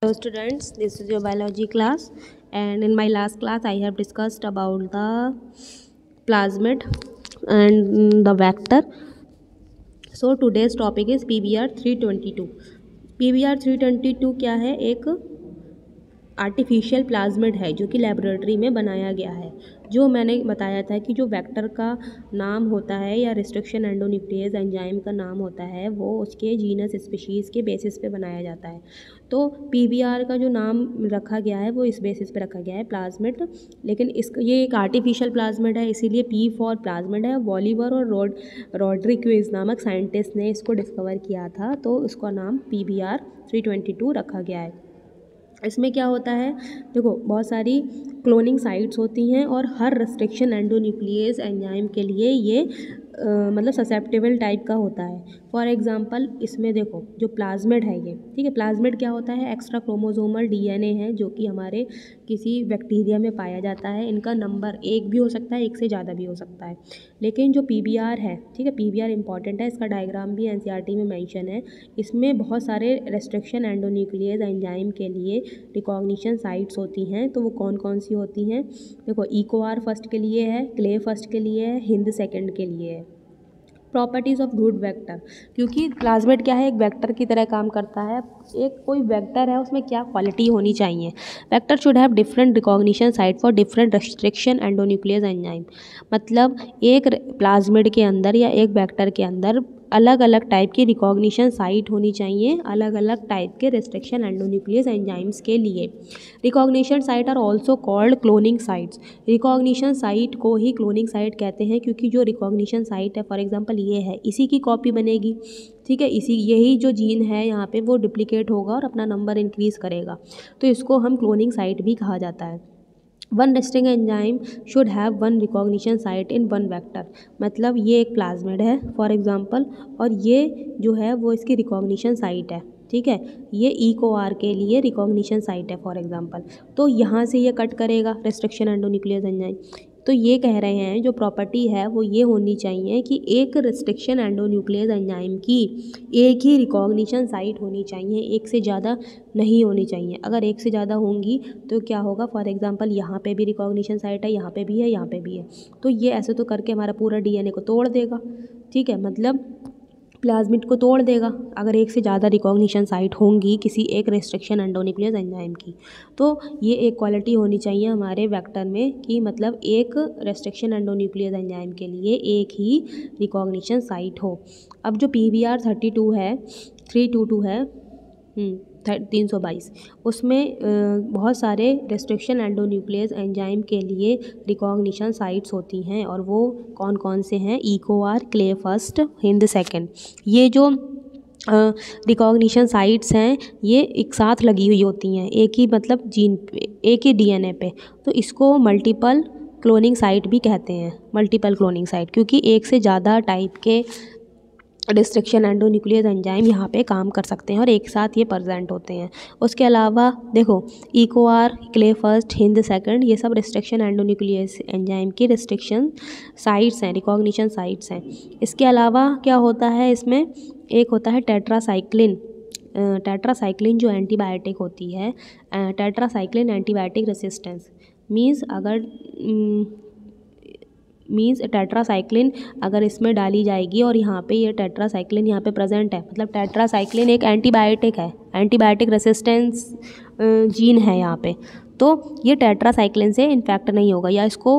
Hello students, this is your biology class, and in my last class I have discussed about the plasmid and the vector. So today's topic is PBR 322. PBR 322 क्या है? एक artificial plasmid है जो कि laboratory में बनाया गया है। जो मैंने बताया था कि जो वेक्टर का नाम होता है या रिस्ट्रिक्शन एंडोन्यूक्लियस एंजाइम का नाम होता है वो उसके जीनस स्पीशीज़ के बेसिस पे बनाया जाता है। तो पीबीआर का जो नाम रखा गया है वो इस बेसिस पे रखा गया है प्लाज्मिड, लेकिन ये एक आर्टिफिशियल प्लाज्मिड है, इसीलिए पी फॉर प्लाज्मिड है। वॉलीवर और रॉड्रिक्विज नामक साइंटिस्ट ने इसको डिस्कवर किया था, तो उसका नाम PBR 322 रखा गया है। इसमें क्या होता है, देखो बहुत सारी क्लोनिंग साइट्स होती हैं और हर रिस्ट्रिक्शन एंडोन्यूक्लियस एंजाइम के लिए ये मतलब ससेप्टेबल टाइप का होता है। फॉर एग्जांपल इसमें देखो जो प्लाज्मिड है ये, ठीक है, प्लाज्मिड क्या होता है? एक्स्ट्रा क्रोमोसोमल DNA है जो कि हमारे किसी बैक्टीरिया में पाया जाता है। इनका नंबर एक भी हो सकता है, एक से ज़्यादा भी हो सकता है। लेकिन जो PBR है, ठीक है, PBR इंपॉर्टेंट है, इसका डायग्राम भी NCERT में मेंशन है। इसमें बहुत सारे रेस्ट्रिक्शन एंडोन्यूक्लियस एंजाइम के लिए रिकॉग्निशन साइट्स होती हैं। तो वो कौन कौन सी होती हैं? देखो EcoR फर्स्ट के लिए है, क्ले फर्स्ट के लिए है, हिंद सेकंड के लिए है। प्रॉपर्टीज़ ऑफ गुड वेक्टर, क्योंकि प्लाज्मिड क्या है, एक वेक्टर की तरह काम करता है। एक कोई वेक्टर है उसमें क्या क्वालिटी होनी चाहिए? Vector should have different recognition site for different restriction endonuclease enzyme. मतलब एक प्लाज्मिड के अंदर या एक वेक्टर के अंदर अलग अलग टाइप की रिकॉग्निशन साइट होनी चाहिए अलग अलग टाइप के रेस्ट्रिक्शन एंडोन्यूक्लियस एंजाइम्स के लिए। Recognition site are also called cloning sites. Recognition site को ही क्लोनिंग साइट कहते हैं, क्योंकि जो रिकॉग्निशन साइट है, फॉर एग्जांपल ये है, इसी की कॉपी बनेगी, ठीक है, यही जो जीन है यहाँ पे वो डुप्लीकेट होगा और अपना नंबर इंक्रीज़ करेगा, तो इसको हम क्लोनिंग साइट भी कहा जाता है। One resting enzyme should have one recognition site in one vector. मतलब ये एक प्लाज्मिड है फॉर एग्जांपल, और ये जो है वो इसकी रिकॉग्निशन साइट है, ठीक है, ये EcoR के लिए रिकॉग्निशन साइट है फॉर एग्जांपल। तो यहाँ से ये कट करेगा रेस्ट्रिक्शन एंडोन्यूक्लियस एंजाइम। तो ये कह रहे हैं जो प्रॉपर्टी है वो ये होनी चाहिए कि एक रेस्ट्रिक्शन एंडोन्यूक्लियस एंजाइम की एक ही रिकॉग्निशन साइट होनी चाहिए, एक से ज़्यादा नहीं होनी चाहिए। अगर एक से ज़्यादा होंगी तो क्या होगा, फॉर एग्जांपल यहाँ पे भी रिकॉग्निशन साइट है, यहाँ पे भी है, यहाँ पे भी है, तो ये ऐसे तो करके हमारा पूरा DNA को तोड़ देगा, ठीक है, मतलब प्लाज्मिड को तोड़ देगा अगर एक से ज़्यादा रिकॉग्निशन साइट होंगी किसी एक रेस्ट्रिक्शन एंडोन्यूक्लियस एंजाइम की। तो ये एक क्वालिटी होनी चाहिए हमारे वेक्टर में कि मतलब एक रेस्ट्रिक्शन एंडोन्यूक्लियस एंजाइम के लिए एक ही रिकॉग्निशन साइट हो। अब जो PBR 322 है 322, उसमें बहुत सारे रेस्ट्रिक्शन एंडोन्यूक्लियस एंजाइम के लिए रिकॉग्निशन साइट्स होती हैं, और वो कौन कौन से हैं? EcoR, clay first, Hind second. ये जो रिकॉग्निशन साइट्स हैं ये एक साथ लगी हुई होती हैं, एक ही मतलब जीन पे, एक ही DNA पे, तो इसको मल्टीपल क्लोनिंग साइट भी कहते हैं। मल्टीपल क्लोनिंग साइट क्योंकि एक से ज़्यादा टाइप के रिस्ट्रिक्शन एंडोन्यूक्लियस एंजाइम यहाँ पे काम कर सकते हैं और एक साथ ये प्रेजेंट होते हैं। उसके अलावा देखो EcoR, clay first, Hind second, ये सब रिस्ट्रिक्शन एंडोन्यूक्लियस एंजाइम की रिस्ट्रिक्शन साइट्स हैं, रिकॉग्निशन साइट्स हैं। इसके अलावा क्या होता है इसमें? एक होता है टेट्रासाइक्लिन। टेट्रासाइक्लिन जो एंटीबायोटिक होती है, tetracycline antibiotic resistance means tetracycline अगर इसमें डाली जाएगी और यहाँ पे ये टेट्रासाइक्लिन यहाँ पे प्रेजेंट है, मतलब टेट्रासाइक्लिन एक एंटीबायोटिक है, एंटीबायोटिक रेसिस्टेंस जीन है यहाँ पे, तो ये टेट्रासाइक्लिन से इन्फेक्ट नहीं होगा या इसको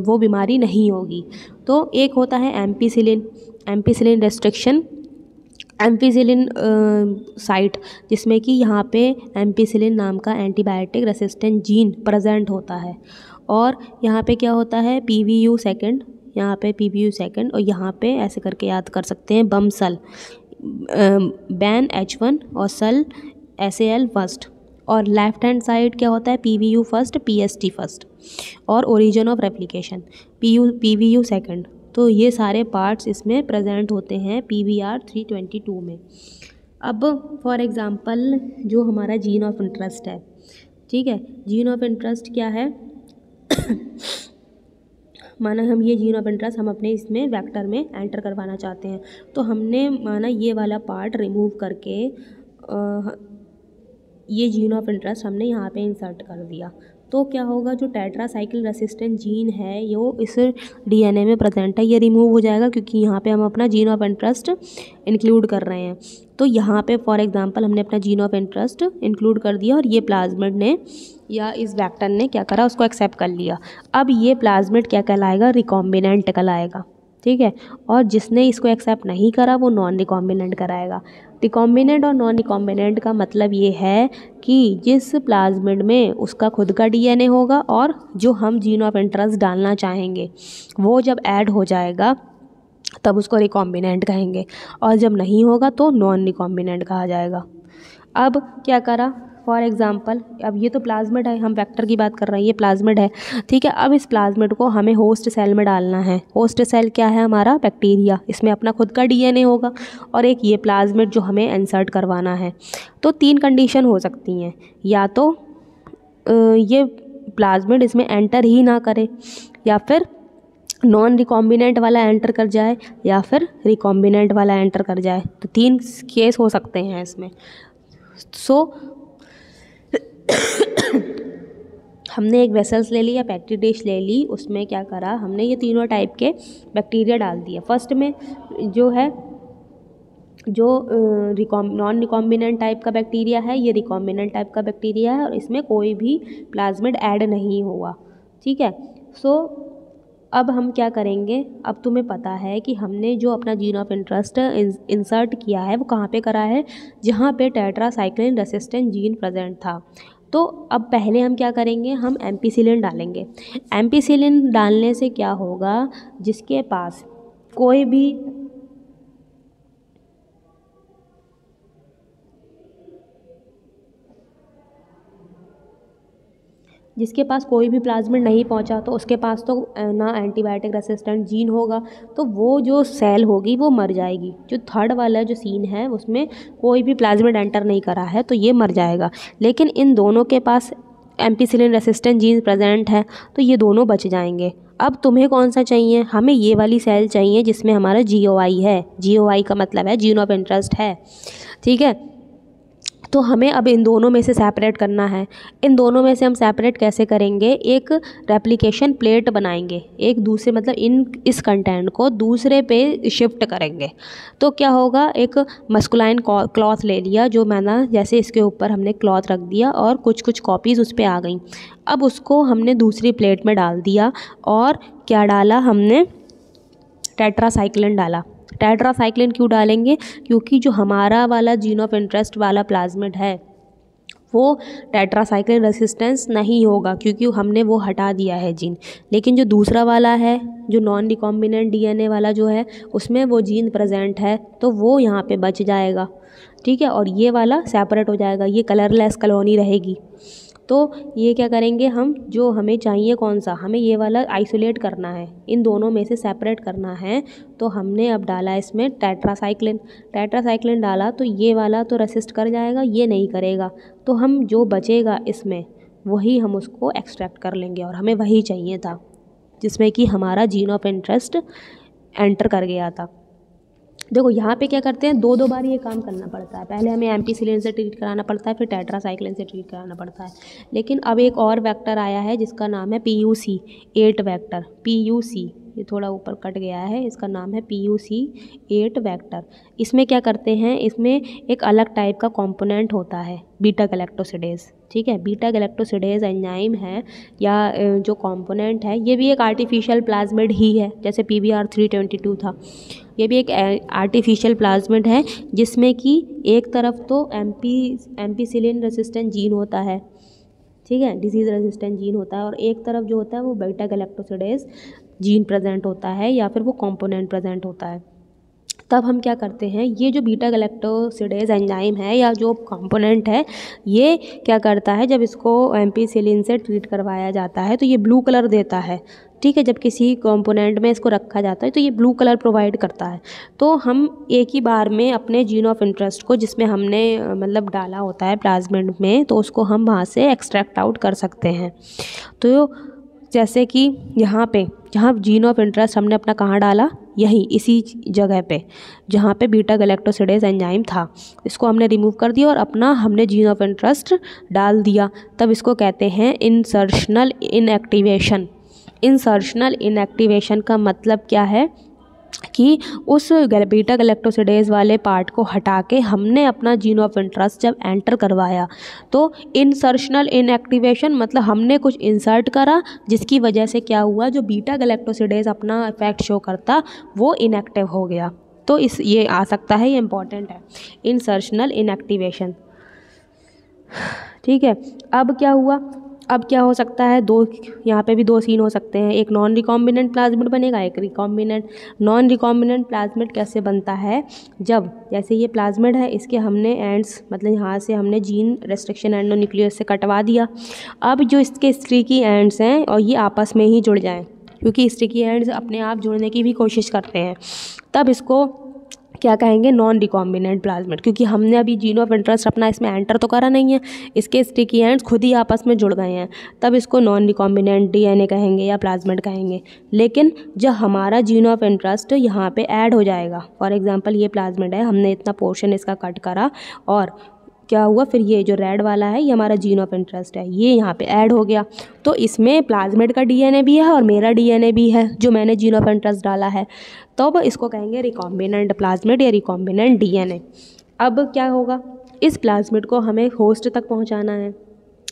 वो बीमारी नहीं होगी। तो एक होता है एम्पिसिलिन रेस्ट्रिक्शन, एम्पिसिलिन साइट, जिसमें कि यहाँ पे एम्पिसिलिन नाम का एंटीबायोटिक रेसिस्टेंट जीन प्रेजेंट होता है। और यहाँ पे क्या होता है? PVU सेकंड, यहाँ पे PVU सेकंड, और यहाँ पे ऐसे करके याद कर सकते हैं, बमसल बैन H1 और सल SAL फर्स्ट। और लेफ्ट हैंड साइड क्या होता है? PVU फर्स्ट, PST फर्स्ट, और origin of replication PVU second. तो ये सारे पार्ट्स इसमें प्रेजेंट होते हैं PBR 322 में। अब फॉर एग्ज़ाम्पल जो हमारा जीन ऑफ इंटरेस्ट है, ठीक है, जीन ऑफ इंटरेस्ट क्या है? माना हम ये जीन ऑफ इंटरेस्ट हम अपने इसमें वेक्टर में एंटर करवाना चाहते हैं, तो हमने माना ये वाला पार्ट रिमूव करके ये जीन ऑफ इंटरेस्ट हमने यहाँ पे इंसर्ट कर दिया, तो क्या होगा, जो टेट्रासाइक्लिन रेसिस्टेंट जीन है ये इस डीएनए में प्रेजेंट है, ये रिमूव हो जाएगा क्योंकि यहाँ पे हम अपना जीन ऑफ इंटरेस्ट इंक्लूड कर रहे हैं। तो यहाँ पे फॉर एग्जांपल हमने अपना जीन ऑफ इंटरेस्ट इंक्लूड कर दिया और ये प्लाज्मिड ने या इस वेक्टर ने क्या करा, उसको एक्सेप्ट कर लिया। अब ये प्लाज्मिड क्या कहलाएगा, रिकॉम्बिनेंट कहलाएगा, ठीक है। और जिसने इसको एक्सेप्ट नहीं करा वो नॉन रिकॉम्बिनेंट कराएगा। रिकॉम्बिनेंट और नॉन रिकॉम्बिनेंट का मतलब ये है कि जिस प्लाज्मिड में उसका खुद का डीएनए होगा और जो हम जीन ऑफ इंटरेस्ट डालना चाहेंगे वो जब ऐड हो जाएगा तब उसको रिकॉम्बिनेंट कहेंगे, और जब नहीं होगा तो नॉन रिकॉम्बिनेंट कहा जाएगा। अब क्या करा, फॉर एग्जांपल अब ये तो प्लाज्मिड है, हम वेक्टर की बात कर रहे हैं, ये प्लाज्मिड है, ठीक है। अब इस प्लाज्मिड को हमें होस्ट सेल में डालना है। होस्ट सेल क्या है, हमारा बैक्टीरिया, इसमें अपना खुद का डीएनए होगा और एक ये प्लाज्मिड जो हमें इंसर्ट करवाना है। तो 3 कंडीशन हो सकती हैं, या तो ये प्लाज्मिड इसमें एंटर ही ना करे, या फिर नॉन रिकॉम्बिनेंट वाला एंटर कर जाए, या फिर रिकॉम्बिनेंट वाला एंटर कर जाए। तो 3 केस हो सकते हैं इसमें। सो हमने एक वेसल्स ले ली या पेट्री डिश ले ली, उसमें क्या करा, हमने ये तीनों टाइप के बैक्टीरिया डाल दिए। फर्स्ट में जो है जो नॉन रिकॉम्बिनेंट टाइप का बैक्टीरिया है, ये रिकॉम्बिनेंट टाइप का बैक्टीरिया है और इसमें कोई भी प्लाज्मिड ऐड नहीं हुआ, ठीक है। सो अब हम क्या करेंगे, अब तुम्हें पता है कि हमने जो अपना जीन ऑफ इंटरेस्ट इंसर्ट किया है वो कहाँ पे करा है, जहाँ पे टेट्रासाइक्लिन रेसिस्टेंट जीन प्रेजेंट था। तो अब पहले हम क्या करेंगे, हम एम्पिसिलिन डालेंगे। एम्पिसिलिन डालने से क्या होगा, जिसके पास कोई भी प्लाज्मिड नहीं पहुंचा तो उसके पास तो ना एंटीबायोटिक रेसिस्टेंट जीन होगा, तो वो जो सेल होगी वो मर जाएगी। जो थर्ड वाला जो सीन है उसमें कोई भी प्लाज्मिड एंटर नहीं करा है तो ये मर जाएगा, लेकिन इन दोनों के पास एम्पिसिलिन रेसिस्टेंट जीन प्रेजेंट है तो ये दोनों बच जाएंगे। अब तुम्हें कौन सा चाहिए, हमें ये वाली सेल चाहिए जिसमें हमारा GOI है। GOI का मतलब है जीन ऑफ इंटरेस्ट है, ठीक है। तो हमें अब इन दोनों में से सेपरेट करना है। इन दोनों में से हम सेपरेट कैसे करेंगे, एक रेप्लिकेशन प्लेट बनाएंगे, एक दूसरे मतलब इस कंटेंट को दूसरे पे शिफ्ट करेंगे। तो क्या होगा, एक मस्कुलाइन क्लॉथ ले लिया, जो मैंने जैसे इसके ऊपर हमने क्लॉथ रख दिया और कुछ कुछ कॉपीज़ उस पर आ गई। अब उसको हमने दूसरी प्लेट में डाल दिया और क्या डाला हमने, टेट्रासाइक्लिन डाला। टेट्रासाइक्लिन क्यों डालेंगे, क्योंकि जो हमारा वाला जीन ऑफ इंटरेस्ट वाला प्लाज्मिड है वो टेट्रासाइक्लिन रेसिस्टेंस नहीं होगा क्योंकि हमने वो हटा दिया है जीन। लेकिन जो दूसरा वाला है, जो नॉन रिकॉम्बिनेंट डीएनए वाला जो है, उसमें वो जीन प्रेजेंट है तो वो यहाँ पे बच जाएगा, ठीक है। और ये वाला सेपरेट हो जाएगा, ये कलरलेस कॉलोनी रहेगी। तो ये क्या करेंगे हम, जो हमें चाहिए कौन सा, हमें ये वाला आइसोलेट करना है, इन दोनों में से सेपरेट करना है। तो हमने अब डाला इसमें टेट्रासाइक्लिन डाला तो ये वाला तो रेसिस्ट कर जाएगा, ये नहीं करेगा। तो हम जो बचेगा इसमें वही हम उसको एक्सट्रैक्ट कर लेंगे और हमें वही चाहिए था जिसमें कि हमारा जीन ऑफ इंटरेस्ट एंटर कर गया था। देखो यहाँ पे क्या करते हैं, 2 बार ये काम करना पड़ता है। पहले हमें एम्पिसिलिन से ट्रीट कराना पड़ता है, फिर टेट्रासाइक्लिन से ट्रीट कराना पड़ता है। लेकिन अब एक और वेक्टर आया है जिसका नाम है PUC8 वेक्टर। PUC, ये थोड़ा ऊपर कट गया है, इसका नाम है PUC8 वेक्टर। इसमें क्या करते हैं, इसमें एक अलग टाइप का कंपोनेंट होता है, बीटा गैलेक्टोसिडेज, ठीक है। बीटा गैलेक्टोसिडेज एंजाइम है या जो कंपोनेंट है, ये भी एक आर्टिफिशियल प्लाज्मिड ही है, जैसे PBr322 था। ये भी एक आर्टिफिशियल प्लाज्मिड है जिसमें कि एक तरफ तो एम्पिसिलिन रेसिस्टेंट जीन होता है, ठीक है, डिजीज़ रेसिस्टेंट जीन होता है, और एक तरफ जो होता है वो बीटा गैलेक्टोसिडेज जीन प्रेजेंट होता है या फिर वो कंपोनेंट प्रेजेंट होता है। तब हम क्या करते हैं, ये जो बीटा गैलेक्टोसिडेज एंजाइम है या जो कंपोनेंट है, ये क्या करता है, जब इसको एम्पिसिलिन से ट्रीट करवाया जाता है तो ये ब्लू कलर देता है, ठीक है। जब किसी कंपोनेंट में इसको रखा जाता है तो ये ब्लू कलर प्रोवाइड करता है। तो हम एक ही बार में अपने जीन ऑफ इंटरेस्ट को, जिसमें हमने मतलब डाला होता है प्लाज्मिड में, तो उसको हम वहाँ से एक्सट्रैक्ट आउट कर सकते हैं। तो जैसे कि यहाँ पे जहाँ जीन ऑफ इंटरेस्ट हमने अपना कहाँ डाला, यहीं इसी जगह पे जहाँ पे बीटा गैलेक्टोसिडेज एंजाइम था, इसको हमने रिमूव कर दिया और अपना हमने जीन ऑफ इंटरेस्ट डाल दिया, तब इसको कहते हैं इंसर्शनल इनएक्टिवेशन। इंसर्शनल इनएक्टिवेशन का मतलब क्या है कि उस बीटा गैलेक्टोसिडेज वाले पार्ट को हटा के हमने अपना जीन ऑफ इंटरेस्ट जब एंटर करवाया, तो इंसर्शनल इनएक्टिवेशन मतलब हमने कुछ इंसर्ट करा जिसकी वजह से क्या हुआ, जो बीटा गैलेक्टोसिडेज अपना इफेक्ट शो करता वो इनएक्टिव हो गया। तो ये आ सकता है, ये इंपॉर्टेंट है, इंसर्शनल इनएक्टिवेशन। ठीक है, अब क्या हुआ, अब क्या हो सकता है, दो यहाँ पे भी दो सीन हो सकते हैं, एक नॉन रिकॉम्बिनेंट प्लाज्मिड बनेगा, एक रिकॉम्बिनेंट। नॉन रिकॉम्बिनेंट प्लाज्मिड कैसे बनता है, जब जैसे ये प्लाज्मिड है, इसके हमने एंड्स मतलब यहाँ से हमने जीन रेस्ट्रिक्शन एंडोन्यूक्लियस से कटवा दिया। अब जो इसके स्ट्रिकी एंड्स हैं और ये आपस में ही जुड़ जाएँ, क्योंकि स्ट्रिकी एंड्स अपने आप जुड़ने की भी कोशिश करते हैं, तब इसको क्या कहेंगे, नॉन रिकॉम्बिनेंट प्लाज्मिड, क्योंकि हमने अभी जीन ऑफ इंटरेस्ट अपना इसमें एंटर तो करा नहीं है, इसके स्टिकी एंड्स खुद ही आपस में जुड़ गए हैं, तब इसको नॉन रिकॉम्बिनेंट डीएनए कहेंगे या प्लाज्मिड कहेंगे। लेकिन जब हमारा जीन ऑफ इंटरेस्ट यहाँ पे ऐड हो जाएगा, फॉर एग्जांपल ये प्लाज्मिड है, हमने इतना पोर्शन इसका कट करा और क्या हुआ, फिर ये जो रेड वाला है ये हमारा जीन ऑफ इंटरेस्ट है, ये यहाँ पे ऐड हो गया, तो इसमें प्लाज्मिड का डीएनए भी है और मेरा डीएनए भी है जो मैंने जीन ऑफ इंटरेस्ट डाला है, तो अब इसको कहेंगे रिकॉम्बिनेंट प्लाज्मिड या रिकॉम्बिनेंट डीएनए। अब क्या होगा, इस प्लाज्मिड को हमें होस्ट तक पहुँचाना है,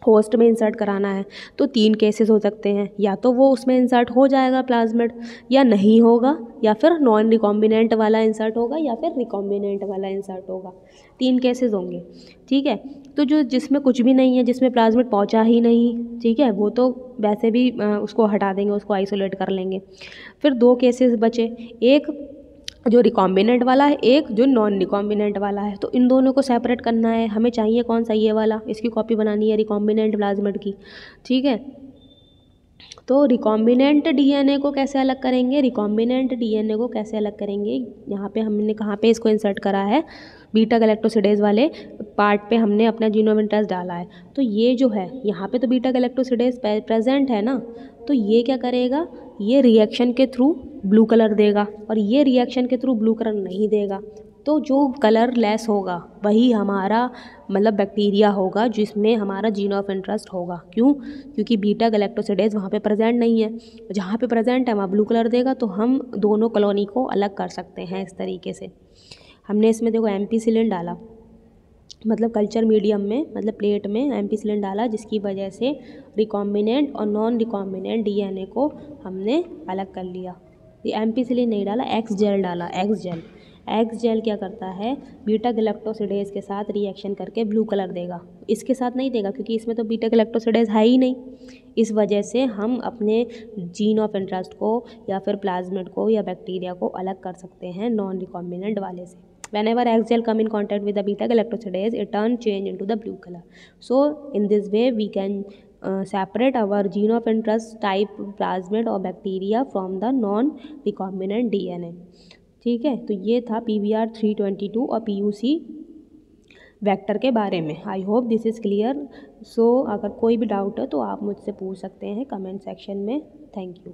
होस्ट में इंसर्ट कराना है, तो 3 केसेस हो सकते हैं, या तो वो उसमें इंसर्ट हो जाएगा प्लाज्मिड, या नहीं होगा, या फिर नॉन रिकॉम्बिनेंट वाला इंसर्ट होगा, या फिर रिकॉम्बिनेंट वाला इंसर्ट होगा, 3 केसेस होंगे। ठीक है, तो जो जिसमें कुछ भी नहीं है, जिसमें प्लाज्मिड पहुंचा ही नहीं, ठीक है, वो तो वैसे भी उसको हटा देंगे, उसको आइसोलेट कर लेंगे। फिर 2 केसेस बचे, एक जो रिकॉम्बिनेंट वाला है, एक जो नॉन रिकॉम्बिनेंट वाला है, तो इन दोनों को सेपरेट करना है, हमें चाहिए कौन सा, ये वाला, इसकी कॉपी बनानी है रिकॉम्बिनेंट प्लाज्मिड की। ठीक है, तो रिकॉम्बिनेंट डीएनए को कैसे अलग करेंगे, रिकॉम्बिनेंट डीएनए को कैसे अलग करेंगे, यहाँ पे हमने कहाँ पे इसको इंसर्ट करा है, बीटा गैलेक्टोसिडेज वाले पार्ट पे हमने अपना जीन ऑफ इंटरेस्ट डाला है, तो ये जो है यहाँ पे तो बीटा गैलेक्टोसिडेज प्रेजेंट है ना, तो ये क्या करेगा, ये रिएक्शन के थ्रू ब्लू कलर देगा और ये रिएक्शन के थ्रू ब्लू कलर नहीं देगा, तो जो कलर लेस होगा वही हमारा मतलब बैक्टीरिया होगा जिसमें हमारा जीन ऑफ इंटरेस्ट होगा। क्यों, क्योंकि बीटा गैलेक्टोसिडेज वहाँ पे प्रेजेंट नहीं है, जहाँ पे प्रेजेंट है वहाँ ब्लू कलर देगा, तो हम दोनों कॉलोनी को अलग कर सकते हैं इस तरीके से। हमने इसमें देखो एम्पीसिलिन डाला, मतलब कल्चर मीडियम में मतलब प्लेट में एम्पीसिलिन डाला, जिसकी वजह से रिकॉम्बिनेंट और नॉन रिकॉम्बिनेंट डीएनए को हमने अलग कर लिया। ये एम्पीसिलिन नहीं डाला, एक्स जेल डाला, एक्स जेल। एक्स जेल क्या करता है, बीटा गैलेक्टोसिडेज के साथ रिएक्शन करके ब्लू कलर देगा, इसके साथ नहीं देगा क्योंकि इसमें तो बीटा गैलेक्टोसिडेज है ही नहीं। इस वजह से हम अपने जीन ऑफ इंटरेस्ट को या फिर प्लाज्मिड को या बैक्टीरिया को अलग कर सकते हैं नॉन रिकॉम्बिनेंट वाले से। Whenever X gel come in contact with the beta galactosidase, it turn change into the blue color. So in this way we can separate our gene of interest type plasmid or bacteria from the non recombinant DNA. ठीक है, तो ये था PBR 322 और PUC vector के बारे में। I hope this is clear. So अगर कोई भी डाउट है तो आप मुझसे पूछ सकते हैं कमेंट सेक्शन में। Thank you.